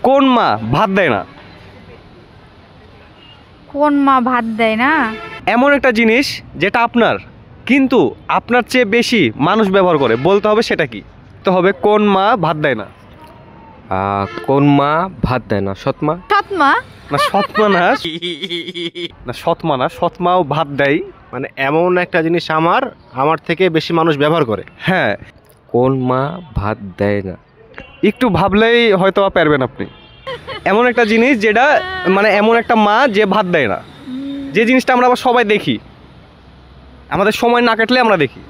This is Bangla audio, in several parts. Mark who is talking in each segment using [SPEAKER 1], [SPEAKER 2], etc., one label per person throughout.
[SPEAKER 1] কোন মা ভাত দেয় না?
[SPEAKER 2] কোন মা ভাত দেয় না?
[SPEAKER 1] এমন একটা জিনিস যেটা আপনার, কিন্তু আপনার চেয়ে বেশি মানুষ ব্যবহার করে, বলতে হবে সেটা কি। তো হবে কোন মা ভাত দেয় না।
[SPEAKER 3] কোন মা ভাত দেয় না? সৎমা।
[SPEAKER 2] সৎমা?
[SPEAKER 1] না সৎমা না, না সৎমা না, সৎমাও ভাত দেয়।
[SPEAKER 4] মানে এমন একটা জিনিস আমার থেকে বেশি মানুষ ব্যবহার করে।
[SPEAKER 1] হ্যাঁ,
[SPEAKER 3] কোন মা ভাত দেয় না?
[SPEAKER 1] একটু ভাবলেই হয়তো পারবেন আপনি। এমন একটা জিনিস যেটা মানে এমন একটা মা যে ভাত দেয় না, যে জিনিসটা আমরা আবার সবাই দেখি, আমাদের সময় না কাটলে আমরা দেখি।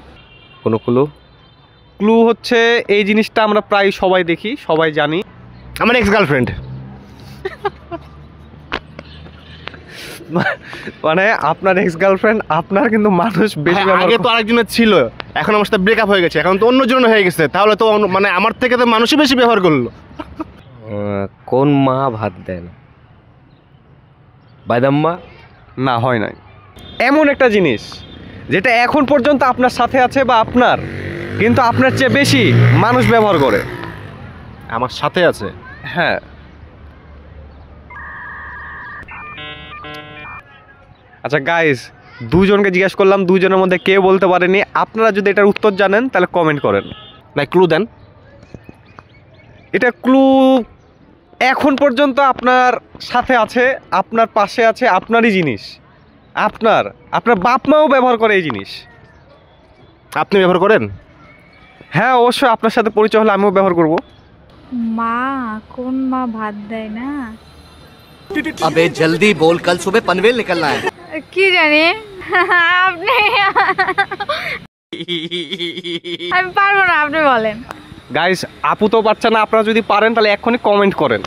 [SPEAKER 3] কোনো ক্লু?
[SPEAKER 1] ক্লু হচ্ছে এই জিনিসটা আমরা প্রায় সবাই দেখি, সবাই জানি।
[SPEAKER 4] আমার এক্স গার্লফ্রেন্ড।
[SPEAKER 1] মানে আপনার এক্স গার্লফ্রেন্ড, আপনার কিন্তু মানুষ বেশি ব্যবহার
[SPEAKER 4] আগে তো আরেকজনের ছিল, এখন আমার সাথে ব্রেকআপ হয়ে গেছে, এখন তো অন্যজন হয়ে গেছে, তাহলে তো মানে আমার থেকে তো মানুষই বেশি ব্যবহার করলো।
[SPEAKER 3] কোন মা ভাত দেয় না? বাদাম্মা।
[SPEAKER 1] না, হয় নাই। এমন একটা জিনিস যেটা এখন পর্যন্ত আপনার সাথে আছে বা আপনার, কিন্তু আপনার চেয়ে বেশি মানুষ ব্যবহার করে।
[SPEAKER 4] আমার সাথে আছে?
[SPEAKER 1] হ্যাঁ। আচ্ছা গাইস, দুজনকে জিজ্ঞেস করলাম, দুজনের মধ্যে কেউ বলতে পারেনি। আপনারা যদি এটার উত্তর জানেন তাহলে কমেন্ট করেন।
[SPEAKER 4] না, ক্লু দেন।
[SPEAKER 1] এটা ক্লু এখন পর্যন্ত আপনার সাথে আছে, আপনার পাশে আছে, আপনারই জিনিস। আপনার বাপ মাও ব্যবহার করে এই জিনিস।
[SPEAKER 4] আপনি ব্যবহার করেন?
[SPEAKER 1] হ্যাঁ অবশ্যই, আপনার সাথে পরিচয় হলে আমিও ব্যবহার করব।
[SPEAKER 2] মা, কোন মা ভাত দেয় না?
[SPEAKER 5] अबे जल्दी बोल, कल सुबह पनवेल निकलना है।
[SPEAKER 2] কি জানি আপনি, আমি পারবো না, আপনি বলেন।
[SPEAKER 1] গাইস, আপু তো পারছে না, আপনারা যদি পারেন তাহলে এক্ষুনি কমেন্ট করেন।